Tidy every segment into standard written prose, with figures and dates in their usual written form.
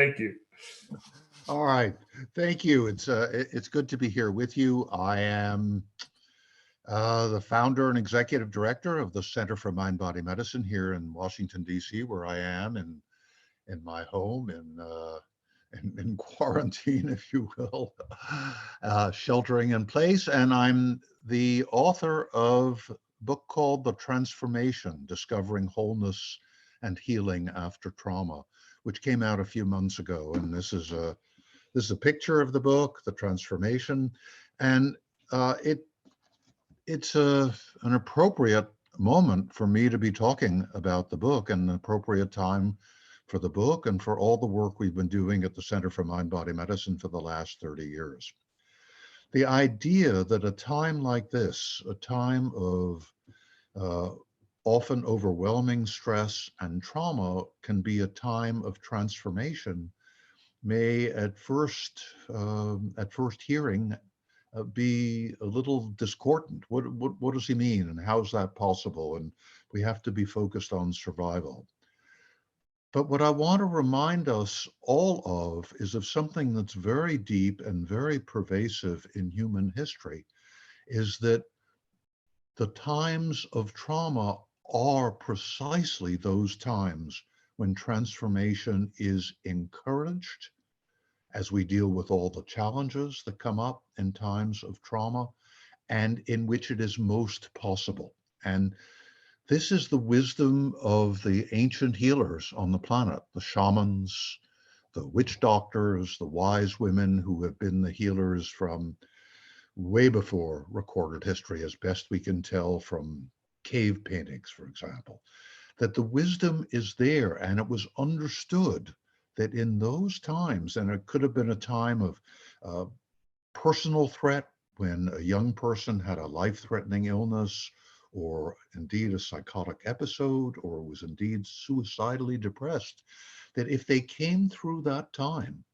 Thank you. All right. Thank you. It's good to be here with you. I am the founder and executive director of the Center for Mind-Body Medicine here in Washington, D.C., where I am in my home in quarantine, if you will, sheltering in place. And I'm the author of a book called The Transformation: Discovering Wholeness and Healing After Trauma, which came out a few months ago. And this is a picture of the book, The Transformation, and it's an appropriate moment for me to be talking about the book, and an appropriate time for the book and for all the work we've been doing at the Center for Mind-Body Medicine for the last 30 years. The idea that a time like this, a time of often overwhelming stress and trauma, can be a time of transformation may at first hearing be a little discordant. What does he mean, and how is that possible? And we have to be focused on survival. But what I want to remind us all of is of something that's very deep and very pervasive in human history, is that the times of trauma are precisely those times when transformation is encouraged, as we deal with all the challenges that come up in times of trauma, and in which it is most possible. And this is the wisdom of the ancient healers on the planet, the shamans, the witch doctors, the wise women who have been the healers from way before recorded history, as best we can tell from cave paintings, for example, that the wisdom is there, and it was understood that in those times, and it could have been a time of personal threat when a young person had a life-threatening illness, or indeed a psychotic episode, or was indeed suicidally depressed, that if they came through that time,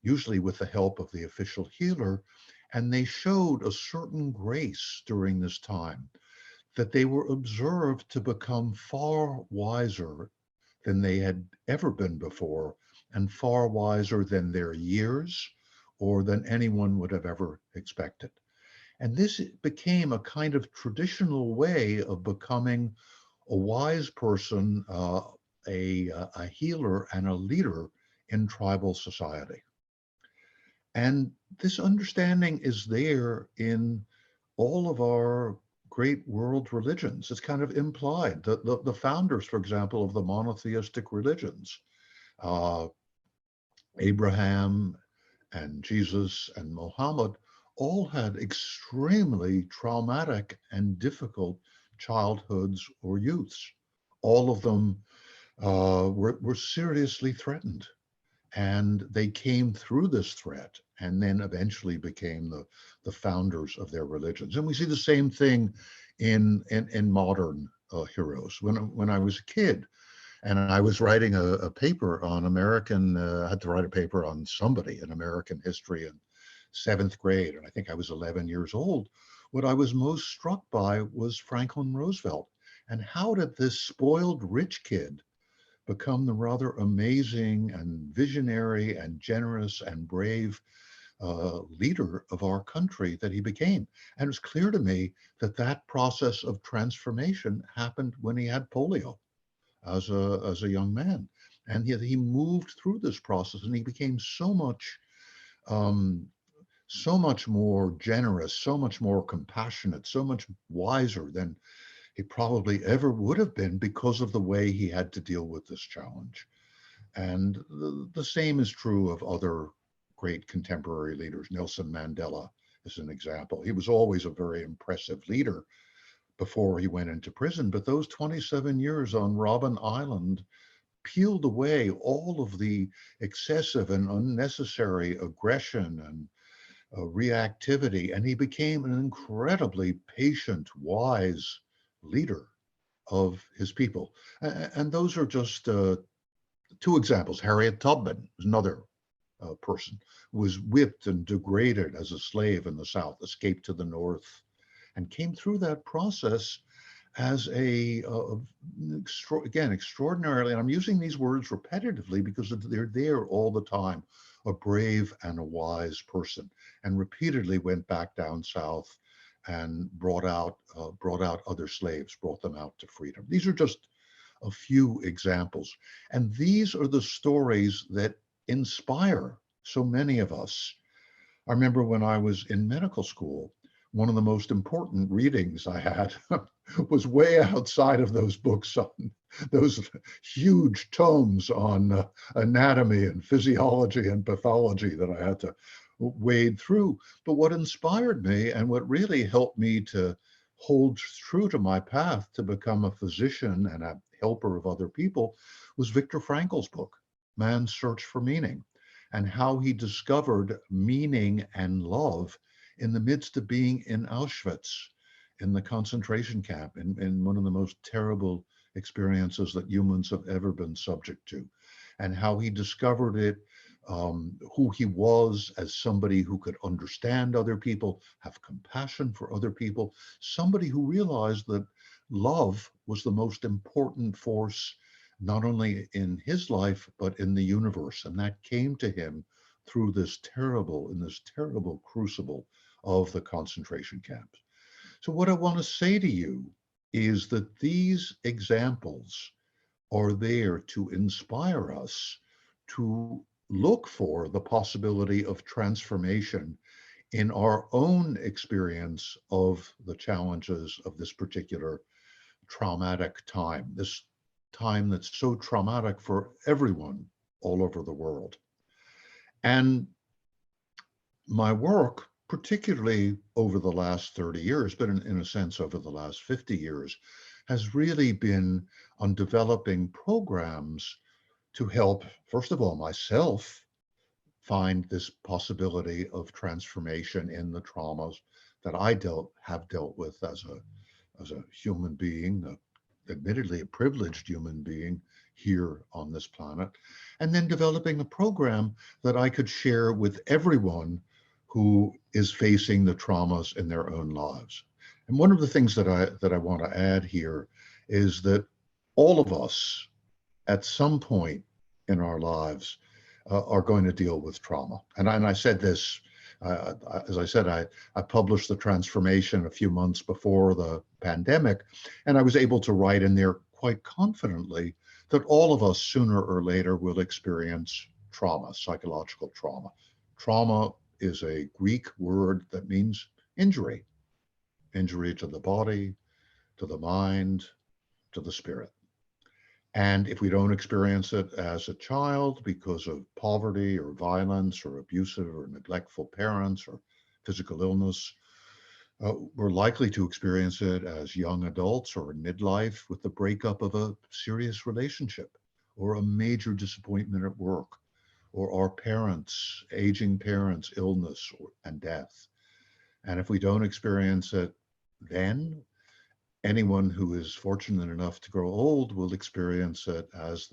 usually with the help of the official healer, and they showed a certain grace during this time, that they were observed to become far wiser than they had ever been before, and far wiser than their years or than anyone would have ever expected. And this became a kind of traditional way of becoming a wise person, a healer and a leader in tribal society. And this understanding is there in all of our great world religions. It's kind of implied. The founders, for example, of the monotheistic religions, Abraham and Jesus and Muhammad, all had extremely traumatic and difficult childhoods or youths. All of them were seriously threatened, and they came through this threat and then eventually became the founders of their religions. And we see the same thing in modern heroes. When I was a kid, and I was writing a paper on I had to write a paper on somebody in American history in 7th grade, and I think I was 11 years old. What I was most struck by was Franklin Roosevelt. And how did this spoiled rich kid become the rather amazing and visionary and generous and brave leader of our country that he became? And it was clear to me that that process of transformation happened when he had polio as a young man. And he moved through this process, and he became so much more generous, so much more compassionate, so much wiser than he probably ever would have been, because of the way he had to deal with this challenge. And the same is true of other great contemporary leaders. Nelson Mandela is an example. He was always a very impressive leader before he went into prison, but those 27 years on Robben Island peeled away all of the excessive and unnecessary aggression and reactivity, and he became an incredibly patient, wise leader of his people. And those are just two examples. Harriet Tubman was another person, was whipped and degraded as a slave in the South, escaped to the North, and came through that process as again, extraordinarily, and I'm using these words repetitively because they're there all the time, a brave and a wise person, and repeatedly went back down south and brought out other slaves, brought them out to freedom. These are just a few examples. And these are the stories that inspire so many of us. I remember when I was in medical school, one of the most important readings I had was way outside of those books on those huge tomes on anatomy and physiology and pathology that I had to wade through. But what inspired me and what really helped me to hold true to my path to become a physician and a helper of other people was Viktor Frankl's book, Man's Search for Meaning, and how he discovered meaning and love in the midst of being in Auschwitz, in the concentration camp, in one of the most terrible experiences that humans have ever been subject to, and how he discovered it, who he was as somebody who could understand other people, have compassion for other people, somebody who realized that love was the most important force, not only in his life, but in the universe. And that came to him through this terrible crucible of the concentration camps. So what I want to say to you is that these examples are there to inspire us to look for the possibility of transformation in our own experience of the challenges of this particular traumatic time, this time that's so traumatic for everyone all over the world. And my work, particularly over the last 30 years, but in a sense over the last 50 years, has really been on developing programs to help, first of all, myself find this possibility of transformation in the traumas that I have dealt with as a human being, admittedly a privileged human being here on this planet, and then developing a program that I could share with everyone who is facing the traumas in their own lives. And one of the things that I want to add here is that all of us at some point in our lives are going to deal with trauma. And I said this, as I said, I published The Transformation a few months before the pandemic, and I was able to write in there quite confidently that all of us sooner or later will experience trauma, psychological trauma. Trauma is a Greek word that means injury, injury to the body, to the mind, to the spirit. And if we don't experience it as a child because of poverty or violence or abusive or neglectful parents or physical illness, we're likely to experience it as young adults or in midlife with the breakup of a serious relationship or a major disappointment at work or our parents, aging parents, illness and death. And if we don't experience it then, anyone who is fortunate enough to grow old will experience it as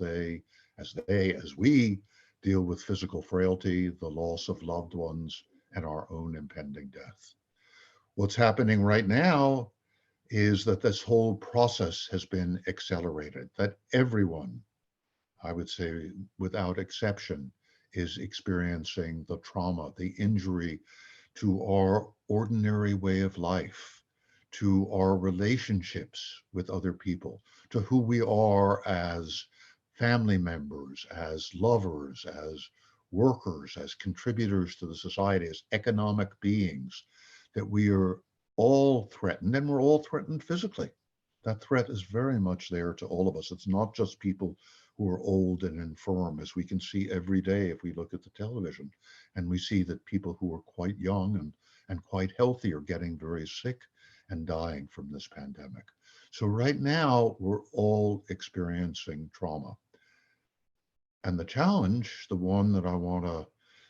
we deal with physical frailty, the loss of loved ones, and our own impending death. What's happening right now is that this whole process has been accelerated, that everyone, I would say without exception, is experiencing the trauma, the injury to our ordinary way of life, to our relationships with other people, to who we are as family members, as lovers, as workers, as contributors to the society, as economic beings, that we are all threatened, and we're all threatened physically. That threat is very much there to all of us. It's not just people who are old and infirm, as we can see every day if we look at the television. And we see that people who are quite young and quite healthy are getting very sick and dying from this pandemic. So right now, we're all experiencing trauma. And the challenge, the one that I want to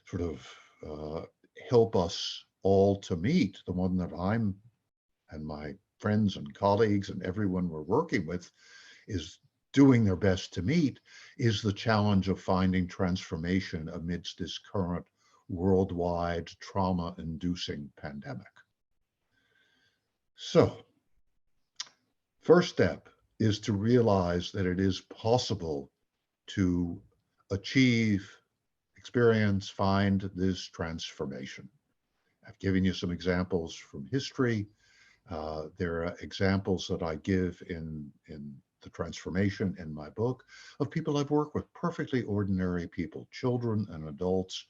sort of help us all to meet, the one that I'm and my friends and colleagues and everyone we're working with is doing their best to meet, is the challenge of finding transformation amidst this current worldwide trauma-inducing pandemic. So First step is to realize that it is possible to achieve, experience, find this transformation. I've given you some examples from history. There are examples that I give in the transformation in my book of people I've worked with, perfectly ordinary people, children and adults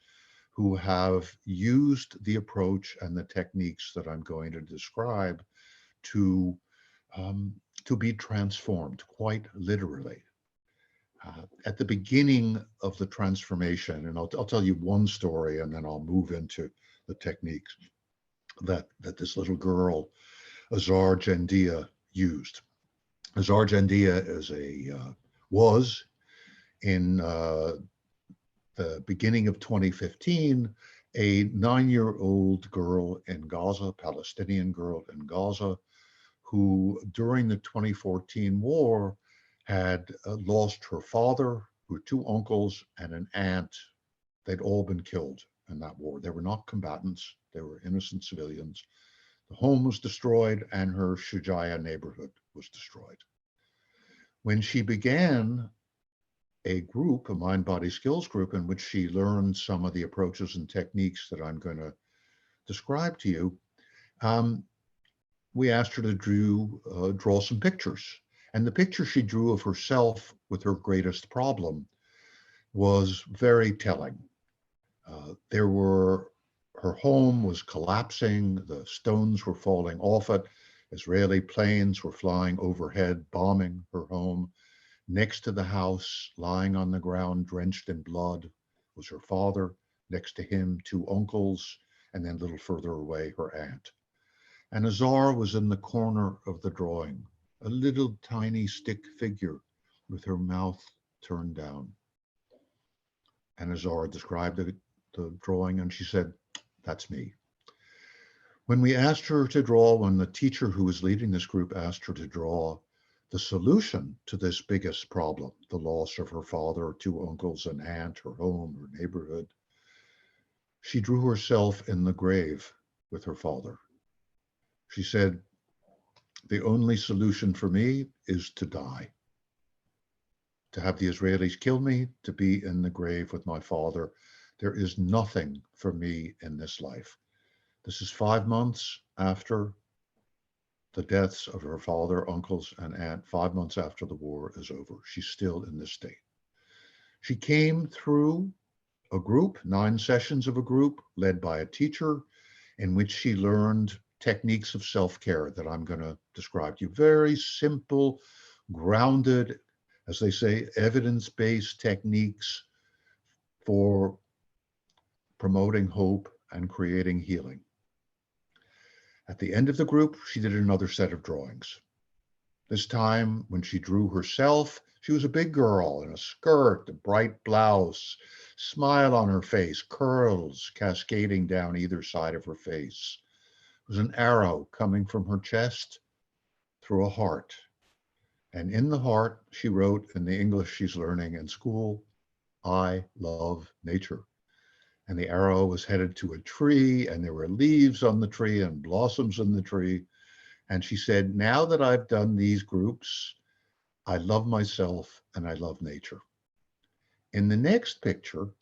who have used the approach and the techniques that I'm going to describe to to be transformed, quite literally. At the beginning of the transformation, and I'll tell you one story and then I'll move into the techniques that this little girl, Azar Jandia, used. Azar Jandia was in the beginning of 2015, a 9-year-old girl in Gaza, Palestinian girl in Gaza, who during the 2014 war had lost her father, her two uncles, and an aunt. They'd all been killed in that war. They were not combatants, they were innocent civilians. The home was destroyed and her Shujaya neighborhood was destroyed. When she began a group, a mind body skills group, in which she learned some of the approaches and techniques that I'm going to describe to you, we asked her to draw some pictures. And the picture she drew of herself with her greatest problem was very telling. Her home was collapsing, the stones were falling off it, Israeli planes were flying overhead, bombing her home. Next to the house, lying on the ground, drenched in blood, was her father. Next to him, two uncles, and then a little further away, her aunt. And Azar was in the corner of the drawing, a little tiny stick figure with her mouth turned down. And Azar described the drawing and she said, "That's me." When we asked her to draw, when the teacher who was leading this group asked her to draw the solution to this biggest problem, the loss of her father, two uncles, an aunt, her home, her neighborhood, she drew herself in the grave with her father. She said, "The only solution for me is to die, to have the Israelis kill me, to be in the grave with my father. There is nothing for me in this life." This is 5 months after the deaths of her father, uncles, and aunt, 5 months after the war is over. She's still in this state. She came through a group, 9 sessions of a group led by a teacher, in which she learned techniques of self-care that I'm going to describe to you. Very simple, grounded, as they say, evidence-based techniques for promoting hope and creating healing. At the end of the group, she did another set of drawings. This time, when she drew herself, she was a big girl in a skirt, a bright blouse, smile on her face, curls cascading down either side of her face. There was an arrow coming from her chest through a heart. And in the heart, she wrote in the English she's learning in school, "I love nature." And the arrow was headed to a tree, and there were leaves on the tree and blossoms in the tree. And she said, "Now that I've done these groups, I love myself and I love nature." In the next picture,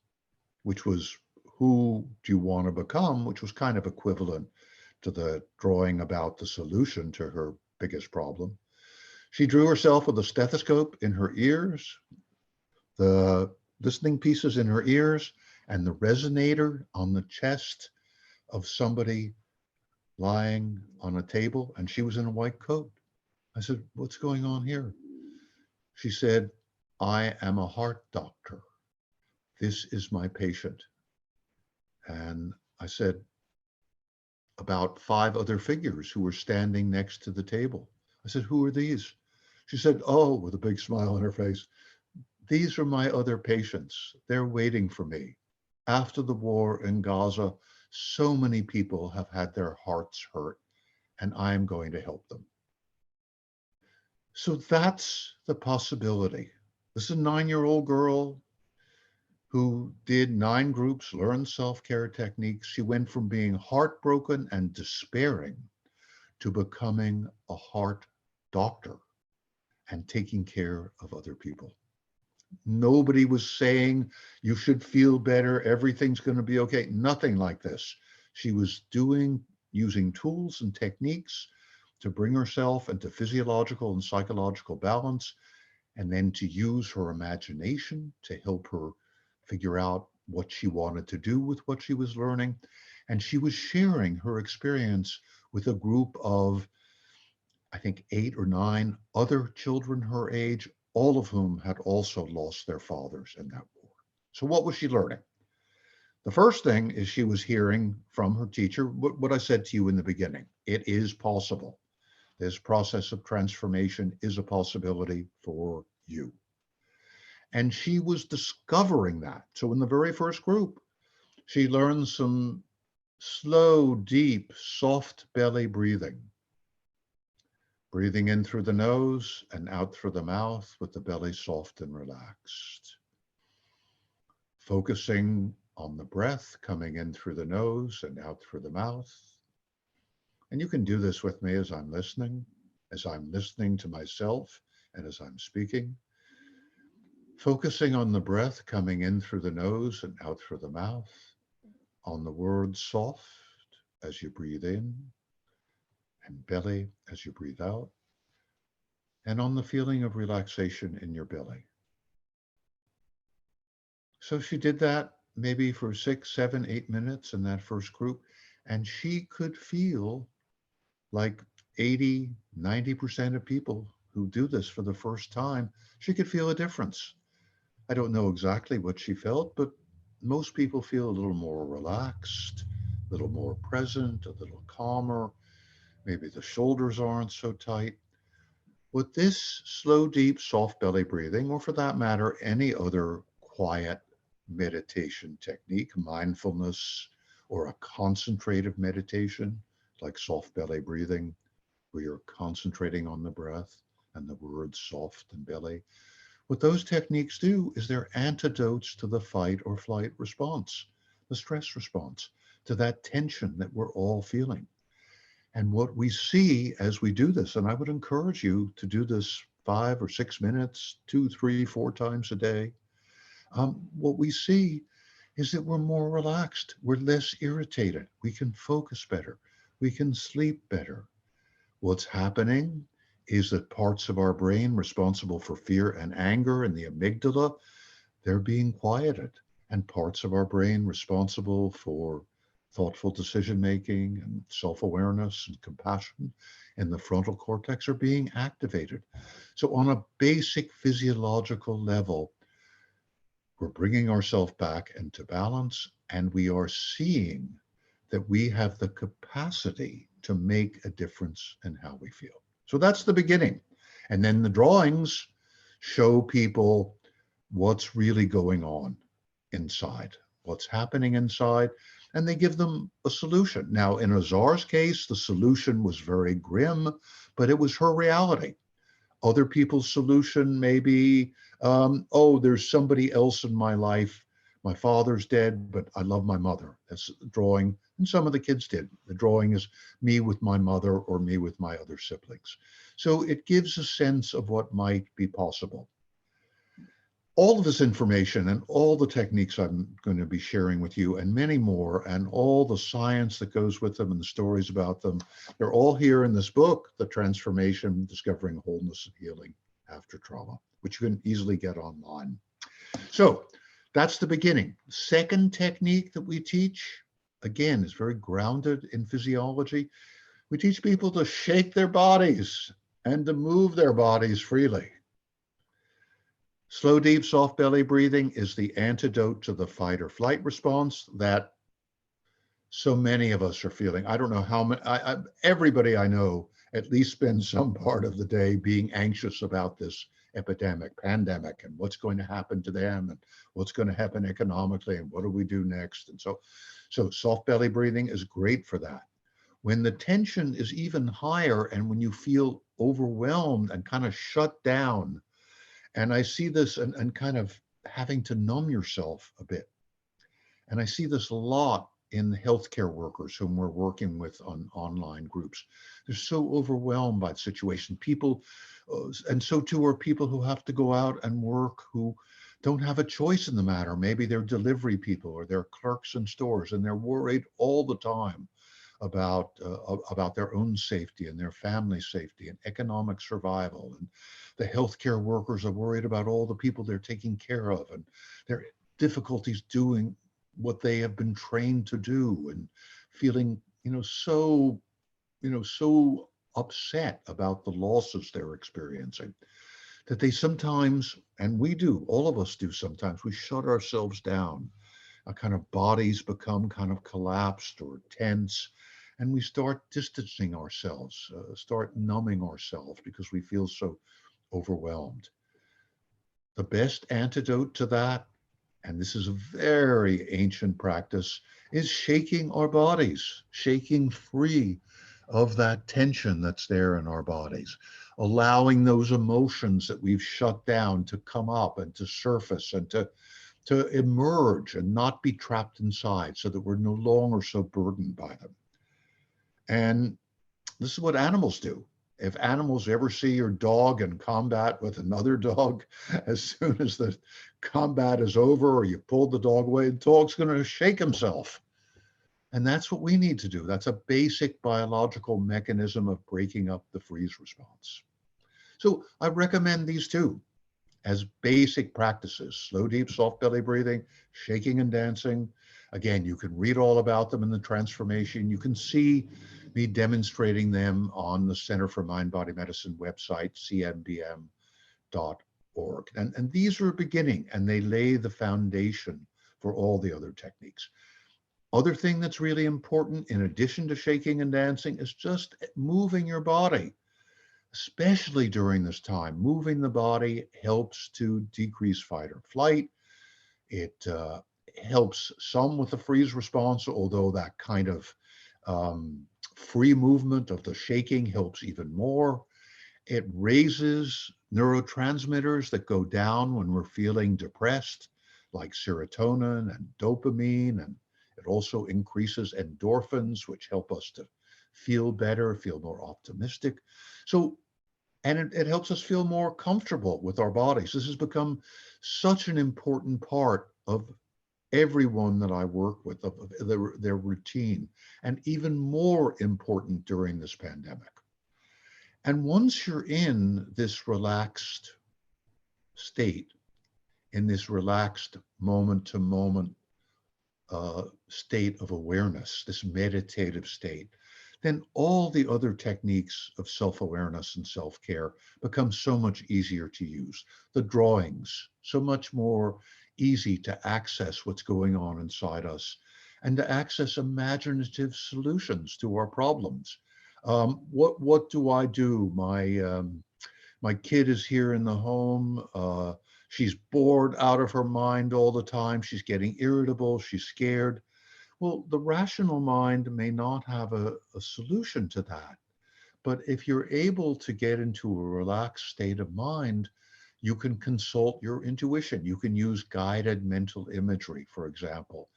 which was "Who do you want to become?", which was kind of equivalent to the drawing about the solution to her biggest problem, she drew herself with a stethoscope in her ears, the listening pieces in her ears, and the resonator on the chest of somebody lying on a table, and she was in a white coat. I said, "What's going on here?" She said, "I am a heart doctor. This is my patient." And I said, about 5 other figures who were standing next to the table. I said, "Who are these?" She said, "Oh," with a big smile on her face, "these are my other patients. They're waiting for me. After the war in Gaza, so many people have had their hearts hurt, and I'm going to help them." So that's the possibility. This is a 9-year-old girl who did 9 groups, learned self-care techniques. She went from being heartbroken and despairing to becoming a heart doctor and taking care of other people. Nobody was saying you should feel better, everything's going to be okay. Nothing like this. She was using tools and techniques to bring herself into physiological and psychological balance, and then to use her imagination to help her figure out what she wanted to do with what she was learning. And she was sharing her experience with a group of, I think, 8 or 9 other children her age, all of whom had also lost their fathers in that war. So what was she learning? The first thing is she was hearing from her teacher what I said to you in the beginning. It is possible. This process of transformation is a possibility for you. And she was discovering that. So in the very first group, she learned some slow, deep, soft belly breathing. Breathing in through the nose and out through the mouth with the belly soft and relaxed. Focusing on the breath coming in through the nose and out through the mouth. And you can do this with me as I'm listening to myself and as I'm speaking. Focusing on the breath coming in through the nose and out through the mouth, on the word soft as you breathe in, and belly as you breathe out, and on the feeling of relaxation in your belly. So she did that maybe for 6, 7, 8 minutes in that first group, and she could feel like 80, 90% of people who do this for the first time, she could feel a difference. I don't know exactly what she felt, but most people feel a little more relaxed, a little more present, a little calmer. Maybe the shoulders aren't so tight. With this slow, deep, soft belly breathing, or for that matter, any other quiet meditation technique, mindfulness, or a concentrative meditation, like soft belly breathing, where you're concentrating on the breath and the words soft and belly. What those techniques do is they're antidotes to the fight or flight response, the stress response, to that tension that we're all feeling. And what we see as we do this, and I would encourage you to do this 5 or 6 minutes, 2, 3, 4 times a day. What we see is that we're more relaxed, we're less irritated, we can focus better, we can sleep better. What's happening is that parts of our brain responsible for fear and anger and the amygdala, they're being quieted. And parts of our brain responsible for thoughtful decision-making and self-awareness and compassion and the frontal cortex are being activated. So on a basic physiological level, we're bringing ourselves back into balance, and we are seeing that we have the capacity to make a difference in how we feel. So that's the beginning. And then the drawings show people what's really going on inside, what's happening inside, and they give them a solution. Now, in Azar's case, the solution was very grim, but it was her reality. Other people's solution may be, oh, there's somebody else in my life. My father's dead, but I love my mother. That's the drawing. And some of the kids did. The drawing is me with my mother or me with my other siblings. So it gives a sense of what might be possible. All of this information and all the techniques I'm going to be sharing with you and many more, and all the science that goes with them and the stories about them, they're all here in this book, The Transformation, Discovering Wholeness and Healing After Trauma, which you can easily get online. So that's the beginning. Second technique that we teach, again, is very grounded in physiology. We teach people to shake their bodies and to move their bodies freely. Slow, deep, soft belly breathing is the antidote to the fight or flight response that so many of us are feeling. I don't know how many, everybody I know at least spends some part of the day being anxious about this pandemic, and what's going to happen to them and what's going to happen economically and what do we do next. And so soft belly breathing is great for that. When the tension is even higher and when you feel overwhelmed and kind of shut down, and I see this and kind of having to numb yourself a bit. And I see this a lot in healthcare workers whom we're working with on online groups. They're so overwhelmed by the situation. People, and so too are people who have to go out and work who don't have a choice in the matter. Maybe they're delivery people or they're clerks in stores, and they're worried all the time about their own safety and their family's safety and economic survival. And the healthcare workers are worried about all the people they're taking care of and their difficulties doing what they have been trained to do, and feeling, so upset about the losses they're experiencing that they sometimes, and we do, all of us do sometimes, we shut ourselves down. Our kind of bodies become kind of collapsed or tense, and we start distancing ourselves, start numbing ourselves because we feel so overwhelmed. The best antidote to that, and this is a very ancient practice, is shaking our bodies, shaking free of that tension that's there in our bodies, allowing those emotions that we've shut down to come up and to surface and to emerge and not be trapped inside so that we're no longer so burdened by them. And this is what animals do. If animals ever see your dog in combat with another dog, as soon as the combat is over or you pulled the dog away, the dog's going to shake himself. And that's what we need to do. That's a basic biological mechanism of breaking up the freeze response. So I recommend these two as basic practices: slow, deep, soft belly breathing, shaking and dancing. Again, you can read all about them in the transformation. You can see me demonstrating them on the Center for Mind Body Medicine website, cmbm.org. And these are a beginning, and they lay the foundation for all the other techniques. Other thing that's really important, in addition to shaking and dancing, is just moving your body, especially during this time. Moving the body helps to decrease fight or flight. It helps some with the freeze response, although that kind of free movement of the shaking helps even more. It raises neurotransmitters that go down when we're feeling depressed, like serotonin and dopamine. And it also increases endorphins, which help us to feel better, feel more optimistic. So, and it helps us feel more comfortable with our bodies. This has become such an important part of everyone that I work with, of their routine, and even more important during this pandemic. And once you're in this relaxed state, in this relaxed moment to moment state of awareness, this meditative state, then all the other techniques of self-awareness and self-care become so much easier to use. The drawings, so much more easy to access what's going on inside us and to access imaginative solutions to our problems. What do I do? My kid is here in the home. She's bored out of her mind all the time. She's getting irritable. She's scared. Well, the rational mind may not have a solution to that. But if you're able to get into a relaxed state of mind, you can consult your intuition. You can use guided mental imagery, for example,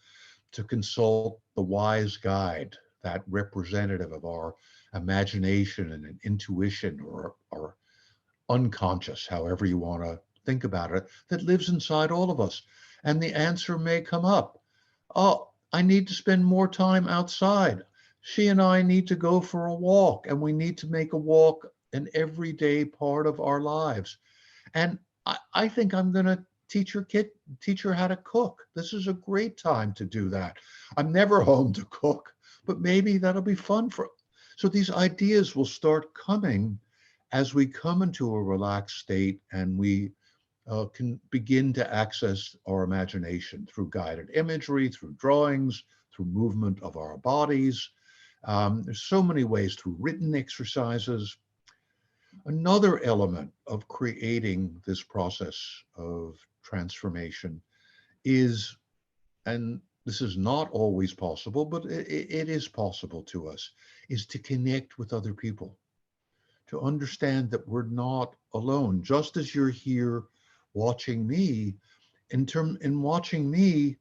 to consult the wise guide, that representative of our imagination and an intuition, or our unconscious, however you want to think about it, that lives inside all of us. And the answer may come up. Oh, I need to spend more time outside. She and I need to go for a walk, and we need to make a walk an everyday part of our lives. And I think I'm going to teach her how to cook. This is a great time to do that. I'm never home to cook, but maybe that'll be fun for. So these ideas will start coming as we come into a relaxed state, and we can begin to access our imagination through guided imagery, through drawings, through movement of our bodies. There's so many ways, through written exercises. Another element of creating this process of transformation is, and this is not always possible, but it is possible to us, is to connect with other people, to understand that we're not alone. Just as you're here watching me, in watching me,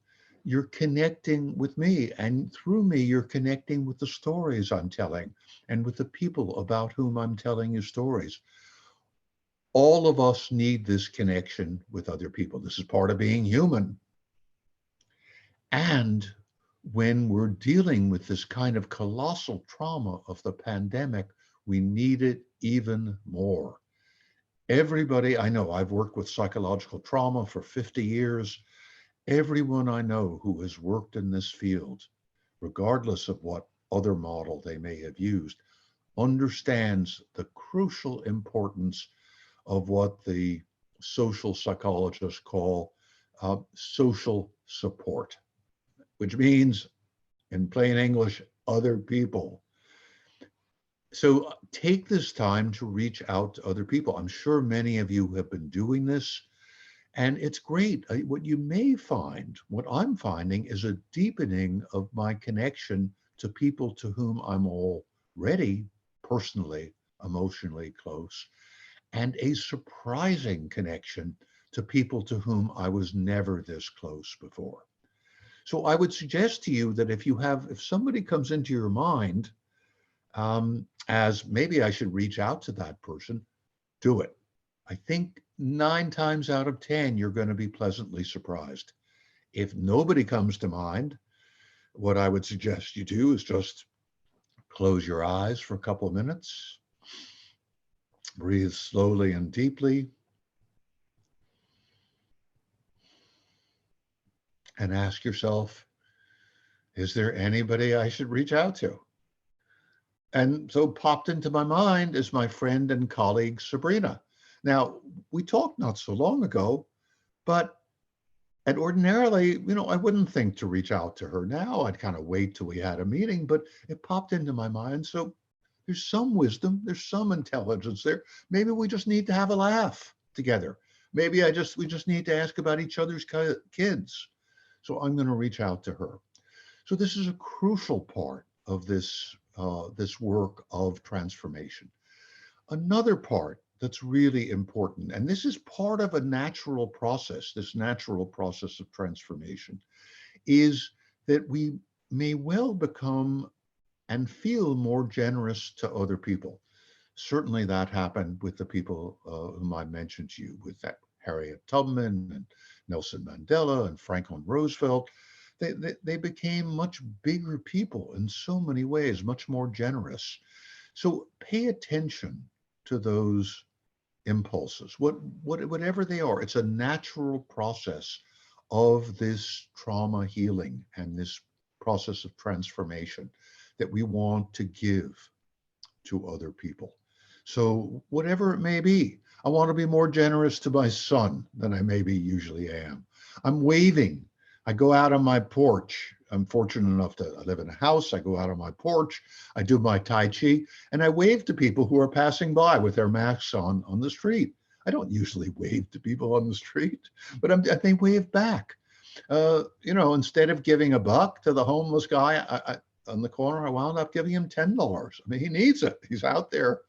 you're connecting with me, and through me, you're connecting with the stories I'm telling and with the people about whom I'm telling you stories. All of us need this connection with other people. This is part of being human. And when we're dealing with this kind of colossal trauma of the pandemic, we need it even more. Everybody I know, I've worked with psychological trauma for 50 years. Everyone I know who has worked in this field, regardless of what other model they may have used, understands the crucial importance of what the social psychologists call social support, which means, in plain English, other people. So take this time to reach out to other people. I'm sure many of you have been doing this, and it's great. What you may find, what I'm finding, is a deepening of my connection to people to whom I'm already personally, emotionally close, and a surprising connection to people to whom I was never this close before. So I would suggest to you that if somebody comes into your mind, as maybe I should reach out to that person, do it. I think 9 times out of 10, you're going to be pleasantly surprised. If nobody comes to mind, what I would suggest you do is just close your eyes for a couple of minutes, breathe slowly and deeply, and ask yourself, is there anybody I should reach out to? And so popped into my mind is my friend and colleague, Sabrina. Now, we talked not so long ago, but and ordinarily, I wouldn't think to reach out to her now. I'd kind of wait till we had a meeting, but it popped into my mind. So there's some wisdom, there's some intelligence there. Maybe we just need to have a laugh together. Maybe we just need to ask about each other's kids. So I'm going to reach out to her. So this is a crucial part of this work of transformation. Another part that's really important, and this is part of a natural process, this natural process of transformation, is that we may well become and feel more generous to other people. Certainly that happened with the people whom I mentioned to you, with that Harriet Tubman and Nelson Mandela and Franklin Roosevelt. They became much bigger people in so many ways, much more generous. So pay attention to those impulses, whatever they are. It's a natural process of this trauma healing and this process of transformation that we want to give to other people. So whatever it may be, I want to be more generous to my son than I maybe usually am. I'm waving. I go out on my porch. I'm fortunate enough to live in a house. I go out on my porch. I do my Tai Chi, and I wave to people who are passing by with their masks on the street. I don't usually wave to people on the street, but they wave back. Instead of giving $1 to the homeless guy on the corner, I wound up giving him $10. I mean, he needs it. He's out there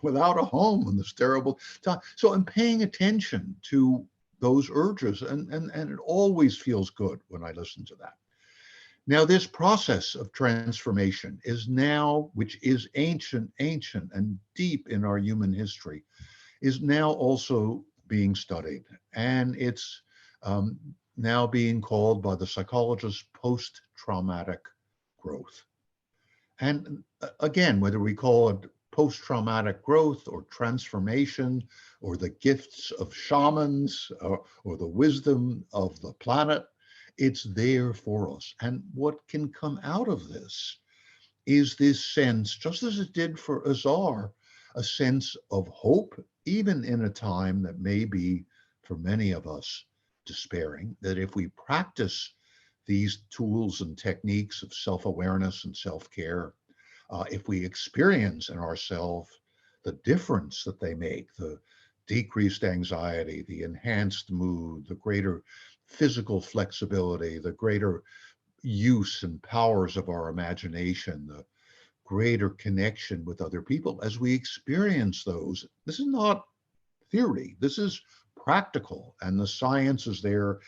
without a home in this terrible time. So I'm paying attention to those urges, and it always feels good when I listen to that. Now, this process of transformation is now, which is ancient, and deep in our human history, is now also being studied. And it's now being called by the psychologists post-traumatic growth. And again, whether we call it post-traumatic growth or transformation or the gifts of shamans or the wisdom of the planet, it's there for us. And what can come out of this is this sense, just as it did for Azar, a sense of hope, even in a time that may be, for many of us, despairing, that if we practice these tools and techniques of self-awareness and self-care, if we experience in ourselves the difference that they make, the decreased anxiety, the enhanced mood, the greater physical flexibility, the greater use and powers of our imagination, the greater connection with other people, as we experience those, this is not theory, this is practical, and the science is there,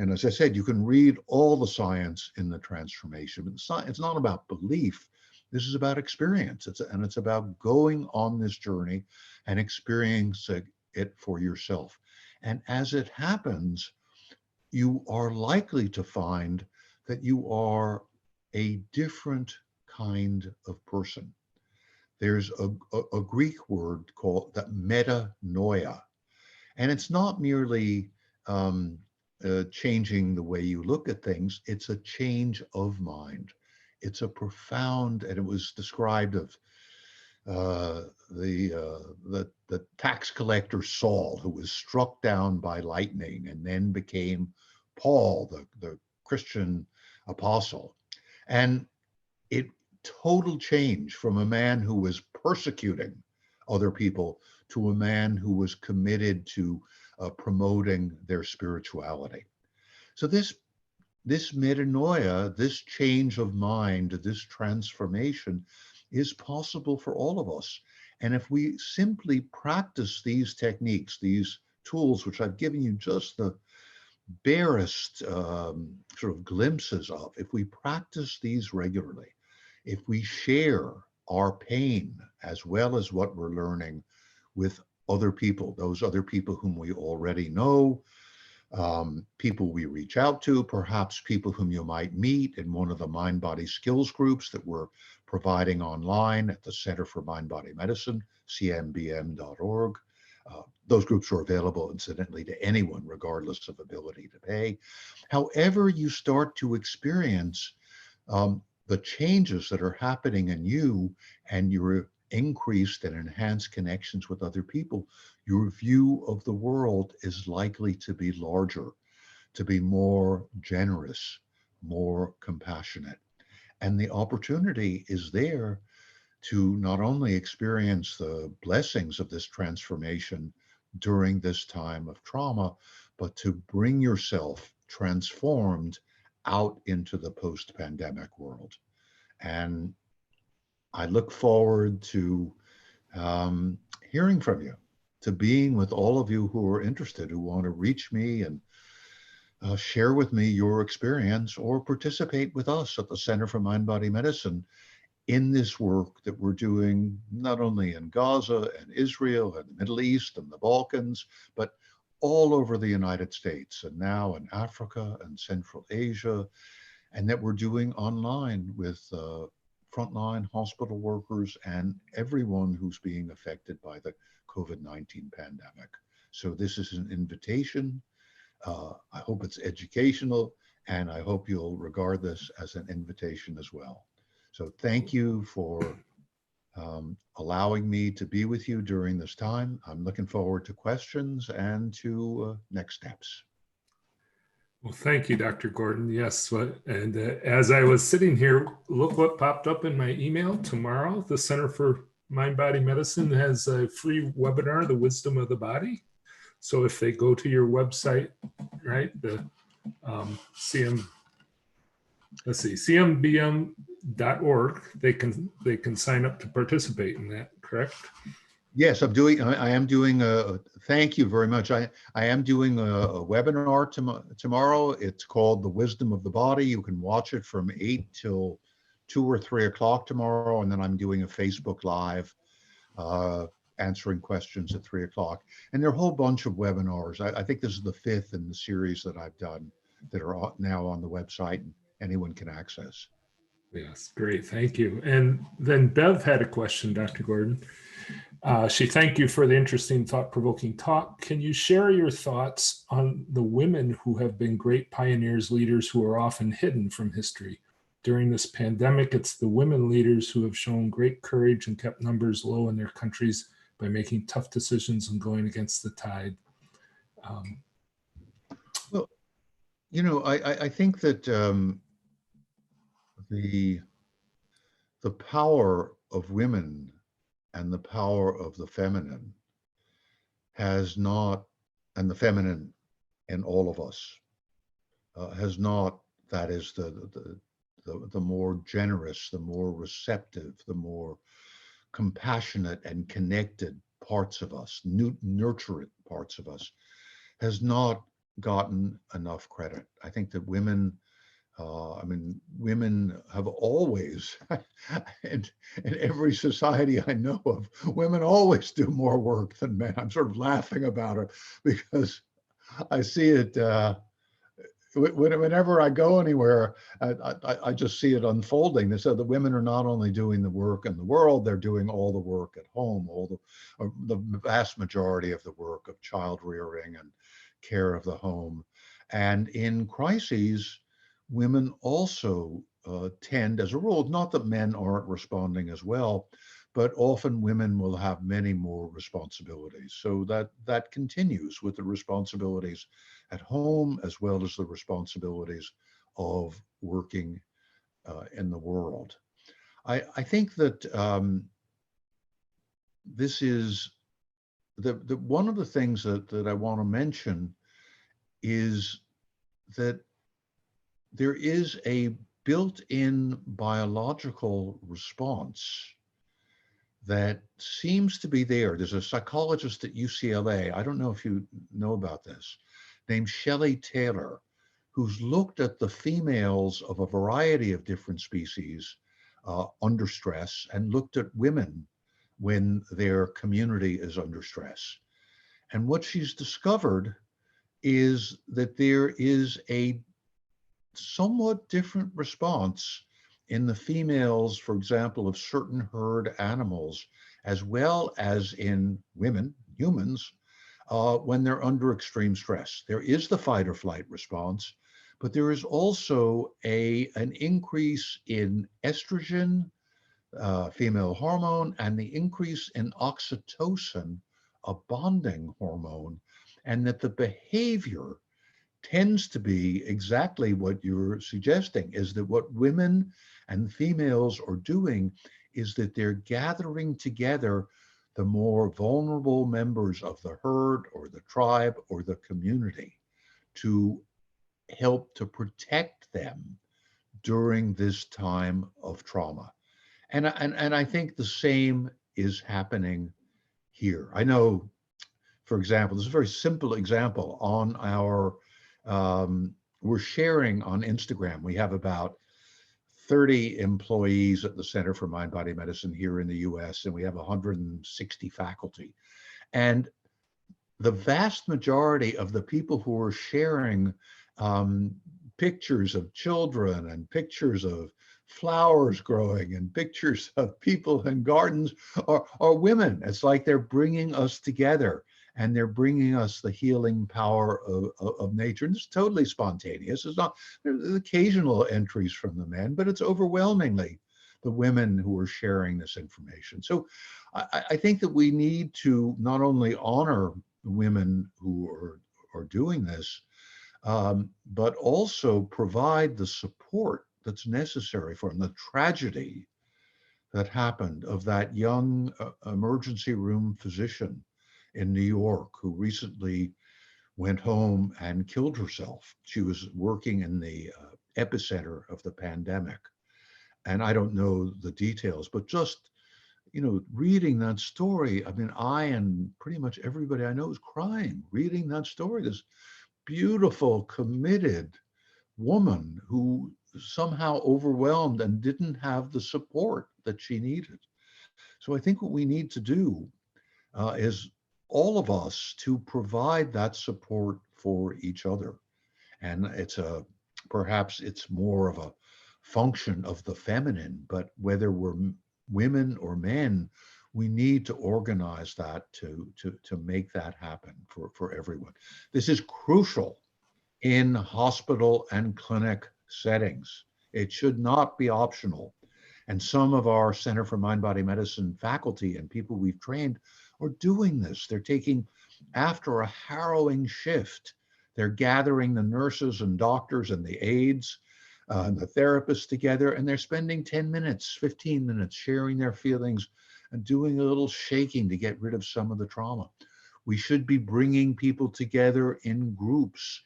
And as I said, you can read all the science in the transformation, but it's not about belief. This is about experience. It's about going on this journey and experiencing it for yourself. And as it happens, you are likely to find that you are a different kind of person. There's a Greek word called that metanoia, and it's not merely um, changing the way you look at things, it's a change of mind. It's a profound, and it was described of uh, the tax collector Saul, who was struck down by lightning and then became Paul, the Christian apostle. And it total change from a man who was persecuting other people to a man who was committed to promoting their spirituality. So this metanoia, this change of mind, this transformation is possible for all of us. And if we simply practice these techniques, these tools, which I've given you just the barest sort of glimpses of, if we practice these regularly, if we share our pain as well as what we're learning with other people, those other people whom we already know, people we reach out to, perhaps people whom you might meet in one of the mind-body skills groups that we're providing online at the Center for Mind-Body Medicine, cmbm.org. Those groups are available, incidentally, to anyone, regardless of ability to pay. However you start to experience the changes that are happening in you and your increased and enhanced connections with other people, your view of the world is likely to be larger, to be more generous, more compassionate. And the opportunity is there to not only experience the blessings of this transformation during this time of trauma, but to bring yourself transformed out into the post-pandemic world. And I look forward to hearing from you, to being with all of you who are interested, who want to reach me and share with me your experience or participate with us at the Center for Mind Body Medicine in this work that we're doing, not only in Gaza and Israel and the Middle East and the Balkans, but all over the United States and now in Africa and Central Asia, and that we're doing online with frontline hospital workers and everyone who's being affected by the COVID-19 pandemic. So this is an invitation. I hope it's educational, and I hope you'll regard this as an invitation as well. So thank you for allowing me to be with you during this time. I'm looking forward to questions and to next steps. Well, thank you, Dr. Gordon. Yes, and as I was sitting here, look what popped up in my email. Tomorrow, the Center for Mind Body Medicine has a free webinar, The Wisdom of the Body. So if they go to your website, right, the cmbm.org, they can sign up to participate in that, correct? Yes, I am doing thank you very much. I am doing a webinar tomorrow. It's called The Wisdom of the Body. You can watch it from 8 till 2 or 3 o'clock tomorrow. And then I'm doing a Facebook Live answering questions at 3 o'clock. And there are a whole bunch of webinars. I think this is the 5th in the series that I've done that are now on the website and anyone can access. Yes, great. Thank you. And then Bev had a question, Dr. Gordon. She thanked you for the interesting, thought-provoking talk. Can you share your thoughts on the women who have been great pioneers, leaders who are often hidden from history? During this pandemic, it's the women leaders who have shown great courage and kept numbers low in their countries by making tough decisions and going against the tide. Well, you know, I think that the power of women and the power of the feminine has not, and the feminine in all of us has not, that is the more generous, the more receptive, the more compassionate and connected parts of us, nurturant parts of us, has not gotten enough credit. I think that women, women have always, in, in every society I know of, women always do more work than men. I'm sort of laughing about it because I see it whenever I go anywhere. I just see it unfolding. So the women are not only doing the work in the world, they're doing all the work at home, the vast majority of the work of child rearing and care of the home. And in crises, women also tend, as a rule, not that men aren't responding as well, but often women will have many more responsibilities. So that continues with the responsibilities at home as well as the responsibilities of working in the world. I think that this is the one of the things that I want to mention is that there is a built-in biological response that seems to be there. There's a psychologist at UCLA, I don't know if you know about this, named Shelley Taylor, who's looked at the females of a variety of different species under stress and looked at women when their community is under stress. And what she's discovered is that there is a somewhat different response in the females, for example, of certain herd animals, as well as in women, humans, when they're under extreme stress. There is the fight or flight response, but there is also an increase in estrogen, female hormone, and the increase in oxytocin, a bonding hormone, and that the behavior tends to be exactly what you're suggesting, is that what women and females are doing is that they're gathering together the more vulnerable members of the herd or the tribe or the community to help to protect them during this time of trauma. And I think the same is happening here. I know, for example, this is a very simple example on our we're sharing on Instagram. We have about 30 employees at the Center for Mind Body Medicine here in the US, and we have 160 faculty. And the vast majority of the people who are sharing pictures of children and pictures of flowers growing and pictures of people in gardens are women. It's like they're bringing us together and they're bringing us the healing power of nature. And it's totally spontaneous. It's not, there's occasional entries from the men, but it's overwhelmingly the women who are sharing this information. So I think that we need to not only honor women who are doing this, but also provide the support that's necessary for them. The tragedy that happened of that young emergency room physician in New York who recently went home and killed herself. She was working in the epicenter of the pandemic. And I don't know the details, but just, reading that story, I mean, I and pretty much everybody I know is crying reading that story. This beautiful, committed woman who somehow overwhelmed and didn't have the support that she needed. So I think what we need to do is all of us to provide that support for each other. And perhaps it's more of a function of the feminine, but whether we're women or men, we need to organize that to make that happen for everyone. This is crucial in hospital and clinic settings. It should not be optional. And some of our Center for Mind Body Medicine faculty and people we've trained are doing this. They're taking, after a harrowing shift, they're gathering the nurses and doctors and the aides and the therapists together, and they're spending 10 minutes, 15 minutes sharing their feelings and doing a little shaking to get rid of some of the trauma. We should be bringing people together in groups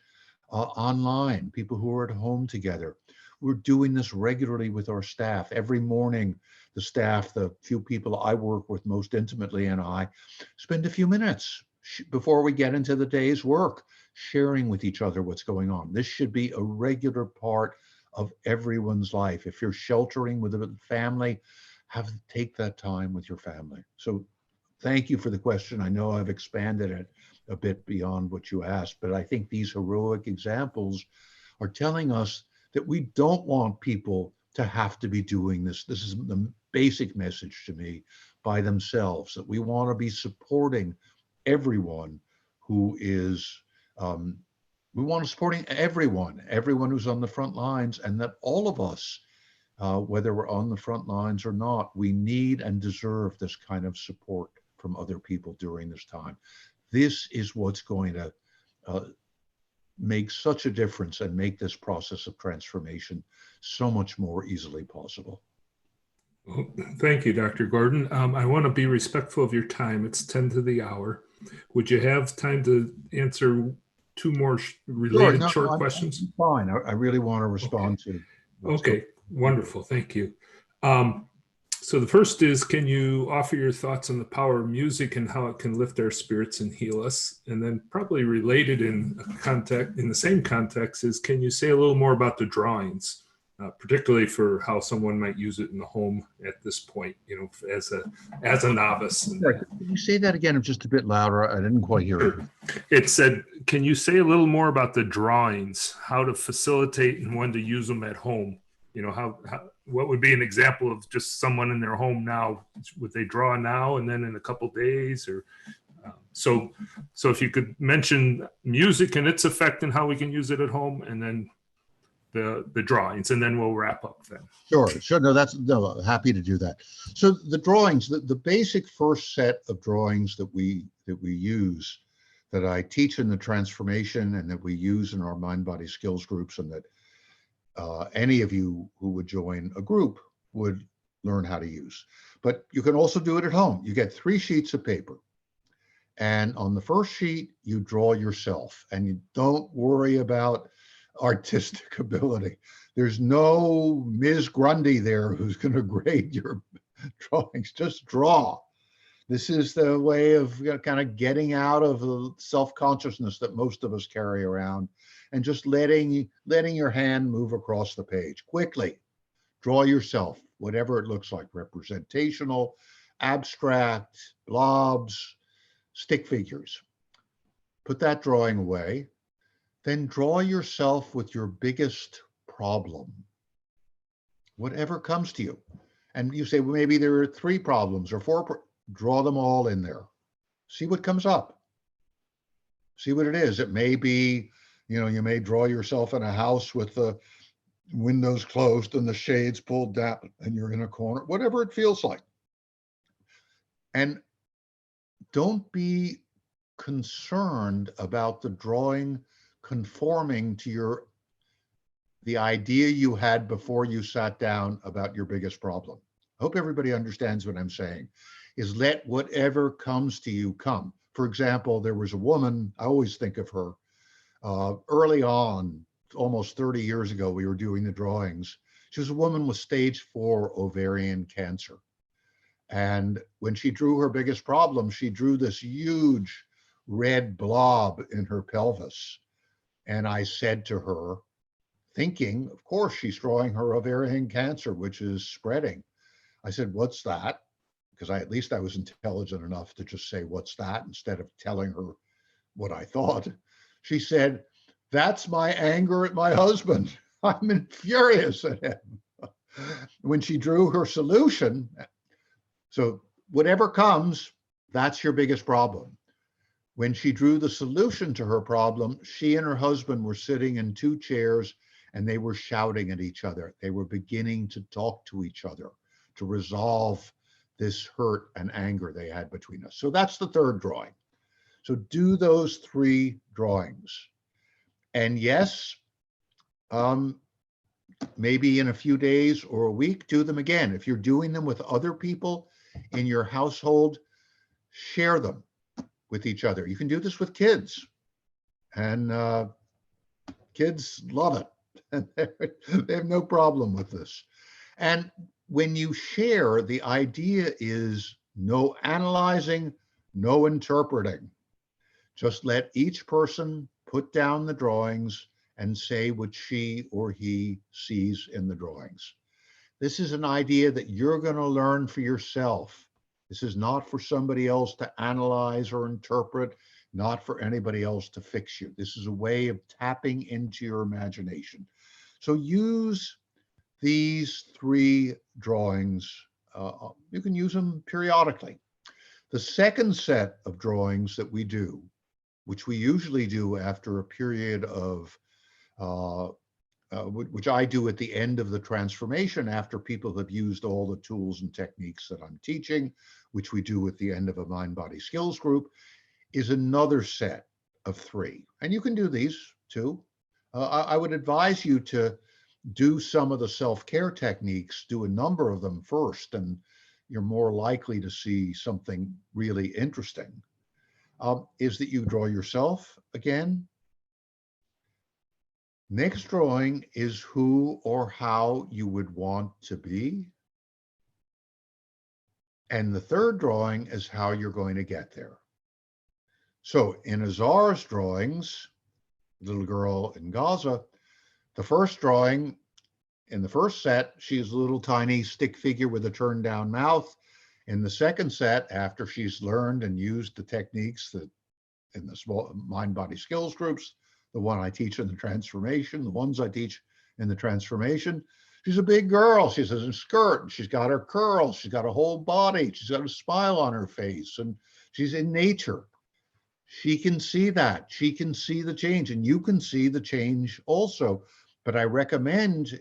online, people who are at home together. We're doing this regularly with our staff. Every morning, the staff, the few people I work with most intimately and I spend a few minutes before we get into the day's work, sharing with each other what's going on. This should be a regular part of everyone's life. If you're sheltering with a family, take that time with your family. So thank you for the question. I know I've expanded it a bit beyond what you asked, but I think these heroic examples are telling us that we don't want people to have to be doing this. This is the basic message to me, by themselves, that we want to be supporting everyone who is, we want to supporting everyone who's on the front lines, and that all of us, whether we're on the front lines or not, we need and deserve this kind of support from other people during this time. This is what's going to make such a difference and make this process of transformation so much more easily possible. Well, thank you, Dr. Gordon. I want to be respectful of your time. It's 10 to the hour. Would you have time to answer two more related short questions? I'm fine. I really want to respond to. Okay, wonderful. Thank you. So the first is, can you offer your thoughts on the power of music and how it can lift our spirits and heal us? And then probably related in the same context is, can you say a little more about the drawings, particularly for how someone might use it in the home at this point, as a novice? Can you say that again just a bit louder? I didn't quite hear it. It said, can you say a little more about the drawings, how to facilitate and when to use them at home? What would be an example of just someone in their home now? Would they draw now and then in a couple days? Or so if you could mention music and its effect and how we can use it at home, and then the drawings, and then we'll wrap up then. Sure. No, happy to do that. So the drawings, the basic first set of drawings that we use, that I teach in the transformation and that we use in our mind-body skills groups, and that any of you who would join a group would learn how to use. But you can also do it at home. You get 3 sheets of paper. And on the first sheet, you draw yourself, and you don't worry about artistic ability. There's no Ms. Grundy there who's going to grade your drawings. Just draw. This is the way of kind of getting out of the self-consciousness that most of us carry around, and just letting your hand move across the page quickly. Draw yourself, whatever it looks like: representational, abstract, blobs, stick figures. Put that drawing away. Then draw yourself with your biggest problem, whatever comes to you. And you say, well, maybe there are 3 problems or 4. Draw them all in there. See what comes up. See what it is. It may be, you may draw yourself in a house with the windows closed and the shades pulled down and you're in a corner, whatever it feels like. And don't be concerned about the drawing conforming to the idea you had before you sat down about your biggest problem. I hope everybody understands what I'm saying, is let whatever comes to you come. For example, there was a woman, I always think of her, early on, almost 30 years ago, we were doing the drawings. She was a woman with stage 4 ovarian cancer. And when she drew her biggest problem, she drew this huge red blob in her pelvis. And I said to her, thinking, of course, she's drawing her ovarian cancer, which is spreading. I said, what's that? Because at least I was intelligent enough to just say, what's that? Instead of telling her what I thought. She said, that's my anger at my husband. I'm furious at him. When she drew her solution, so whatever comes, that's your biggest problem. When she drew the solution to her problem, she and her husband were sitting in 2 chairs and they were shouting at each other. They were beginning to talk to each other to resolve this hurt and anger they had between us. So that's the 3rd drawing. So do those 3 drawings. And yes, maybe in a few days or a week, do them again. If you're doing them with other people in your household, share them with each other. You can do this with kids, and kids love it. And they have no problem with this. And when you share, the idea is no analyzing, no interpreting. Just let each person put down the drawings, and say what she or he sees in the drawings. This is an idea that you're going to learn for yourself. This is not for somebody else to analyze or interpret, not for anybody else to fix you. This is a way of tapping into your imagination. So use these 3 drawings. You can use them periodically. The second set of drawings that we do, which we usually do after a period of, which I do at the end of the transformation after people have used all the tools and techniques that I'm teaching, which we do at the end of a mind-body skills group, is another set of 3. And you can do these too. I would advise you to do some of the self-care techniques, do a number of them first, and you're more likely to see something really interesting. Is that you draw yourself again. Next drawing is who or how you would want to be. And the third drawing is how you're going to get there. So in Azar's drawings, little girl in Gaza, the first drawing in the first set, she's a little tiny stick figure with a turned down mouth. In the second set, after she's learned and used the techniques that in the small mind-body skills groups, the one I teach in the transformation, the ones I teach in the transformation, she's a big girl. She's in a skirt, and she's got her curls, she's got a whole body, she's got a smile on her face, and she's in nature. She can see that. She can see the change, and you can see the change also. But I recommend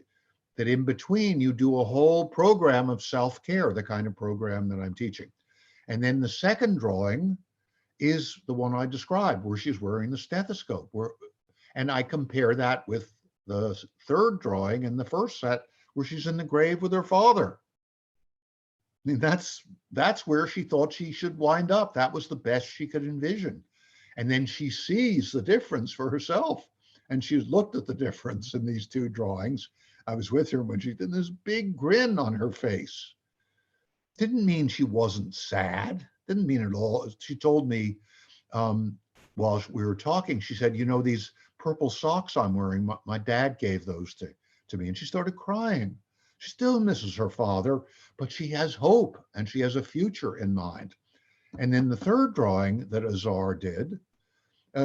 that in between you do a whole program of self-care, the kind of program that I'm teaching. And then the second drawing is the one I described, where she's wearing the stethoscope. And I compare that with the third drawing in the first set, where she's in the grave with her father. I mean, that's where she thought she should wind up. That was the best she could envision. And then she sees the difference for herself. And she's looked at the difference in these 2 drawings. I was with her when she did this big grin on her face. Didn't mean she wasn't sad. Didn't mean at all. She told me while we were talking, she said, you know, these purple socks I'm wearing, my dad gave those to me. And she started crying. She still misses her father, but she has hope and she has a future in mind. And then the third drawing that Azar did,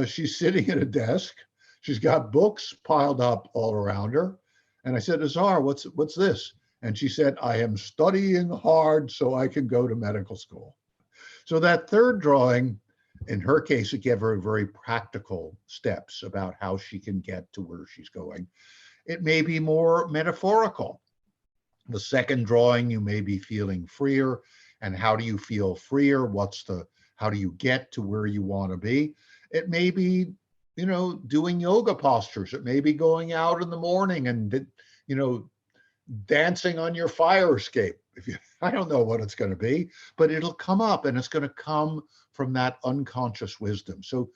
she's sitting at a desk. She's got books piled up all around her. And I said, Azar, what's this? And she said, I am studying hard so I can go to medical school. So that third drawing, in her case, it gave her very practical steps about how she can get to where she's going. It may be more metaphorical. The second drawing, you may be feeling freer. And how do you feel freer? How do you get to where you want to be? It may be, you know, doing yoga postures. It may be going out in the morning and, you know, dancing on your fire escape. I don't know what it's going to be, but it'll come up, and it's going to come from that unconscious wisdom. So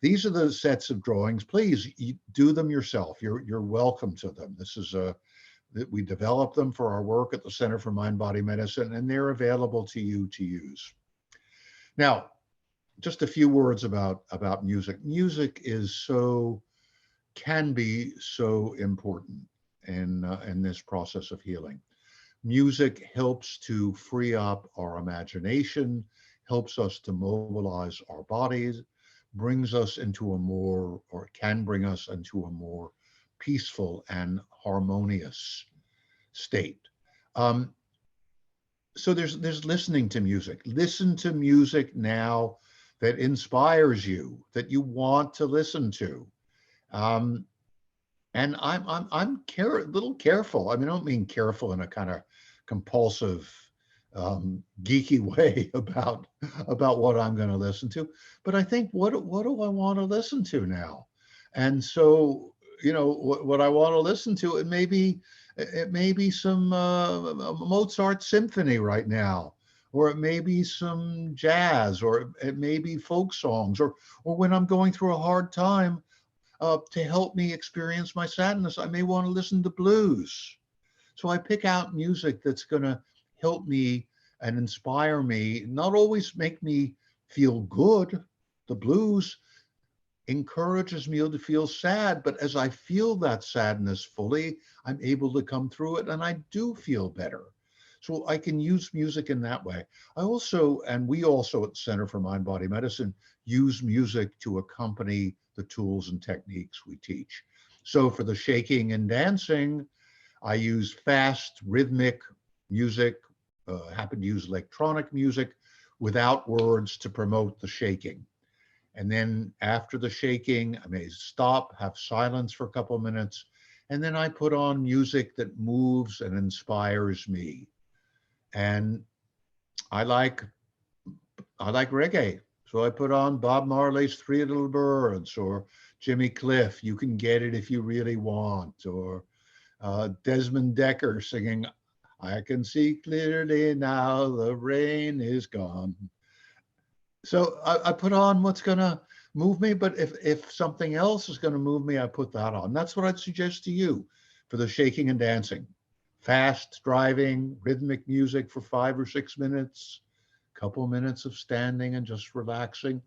these are the sets of drawings. Please do them yourself. You're welcome to them. This is we develop them for our work at the Center for Mind-Body Medicine, and they're available to you to use. Now, just a few words about music. Music can be so important in this process of healing. Music helps to free up our imagination, helps us to mobilize our bodies, brings us into can bring us into a more peaceful and harmonious state. So there's listening to music. Listen to music now that inspires you, that you want to listen to. And I'm a little careful. I mean, I don't mean careful in a kind of compulsive, geeky way about what I'm going to listen to, but I think what do I want to listen to now? And so, you know, what I want to listen to, it may be some Mozart symphony right now, or it may be some jazz, or it may be folk songs, or when I'm going through a hard time, to help me experience my sadness, I may want to listen to blues. So I pick out music that's going to help me and inspire me, not always make me feel good. The blues, encourages me to feel sad, but as I feel that sadness fully, I'm able to come through it and I do feel better. So I can use music in that way. I also, and we also at the Center for Mind Body Medicine, use music to accompany the tools and techniques we teach. So for the shaking and dancing, I use fast rhythmic music, happen to use electronic music without words to promote the shaking. And then after the shaking, I may stop, have silence for a couple of minutes, and then I put on music that moves and inspires me. And I like I like reggae. So I put on Bob Marley's Three Little Birds or Jimmy Cliff, You Can Get It If You Really Want, or Desmond Decker singing, I can see clearly now the rain is gone. So I put on what's going to move me, but if something else is going to move me, I put that on. That's what I'd suggest to you for the shaking and dancing. Fast driving, rhythmic music for 5 or 6 minutes, couple minutes of standing and just relaxing,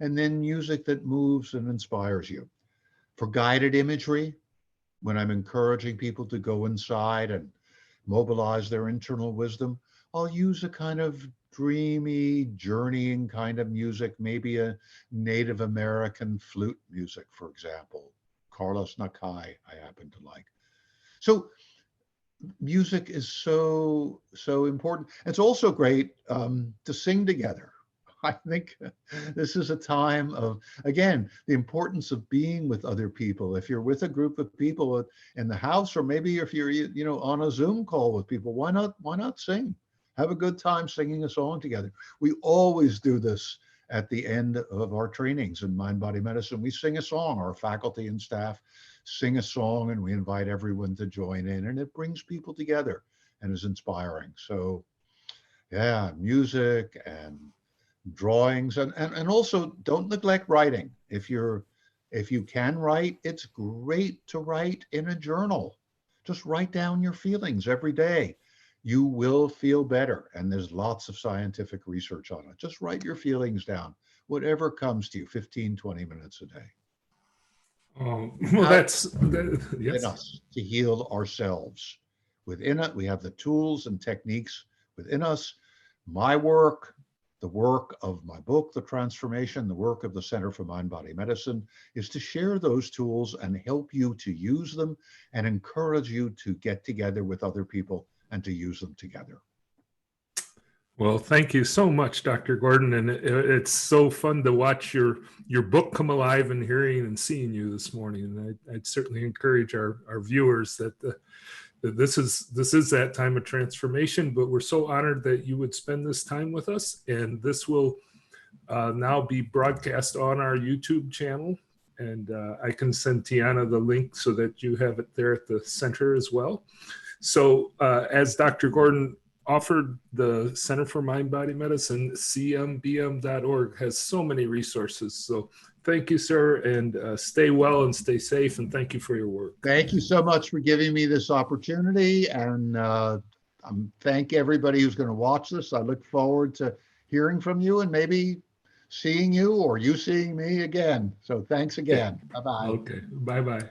and then music that moves and inspires you. For guided imagery, when I'm encouraging people to go inside and mobilize their internal wisdom, I'll use a kind of dreamy, journeying kind of music, maybe a Native American flute music, for example. Carlos Nakai, I happen to like. So music is so important. It's also great to sing together. I think this is a time of, again, the importance of being with other people. If you're with a group of people in the house, or maybe if you're on a Zoom call with people, why not sing? Have a good time singing a song together. We always do this at the end of our trainings in mind body medicine. We sing a song. Our faculty and staff sing a song, and we invite everyone to join in, and it brings people together and is inspiring. So yeah, music and drawings, and also don't neglect writing. If you can write, it's great to write in a journal. Just write down your feelings every day. You will feel better, and there's lots of scientific research on it. Just write your feelings down, whatever comes to you, 15-20 minutes a day. Well, In yes. us to heal ourselves. Within it, we have the tools and techniques within us. My work, the work of my book, The Transformation, the work of the Center for Mind Body Medicine, is to share those tools and help you to use them and encourage you to get together with other people and to use them together. Well, thank you so much, Dr. Gordon. And it's so fun to watch your book come alive and hearing and seeing you this morning. And I'd certainly encourage our viewers that this is that time of transformation, but we're so honored that you would spend this time with us. And this will now be broadcast on our YouTube channel. And I can send Tiana the link so that you have it there at the center as well. So as Dr. Gordon offered, the Center for Mind Body Medicine, cmbm.org, has so many resources. So thank you, sir, and stay well and stay safe, and thank you for your work. Thank you so much for giving me this opportunity, and thank everybody who's going to watch this. I look forward to hearing from you and maybe seeing you or you seeing me again. So thanks again. Bye-bye. Okay, bye-bye.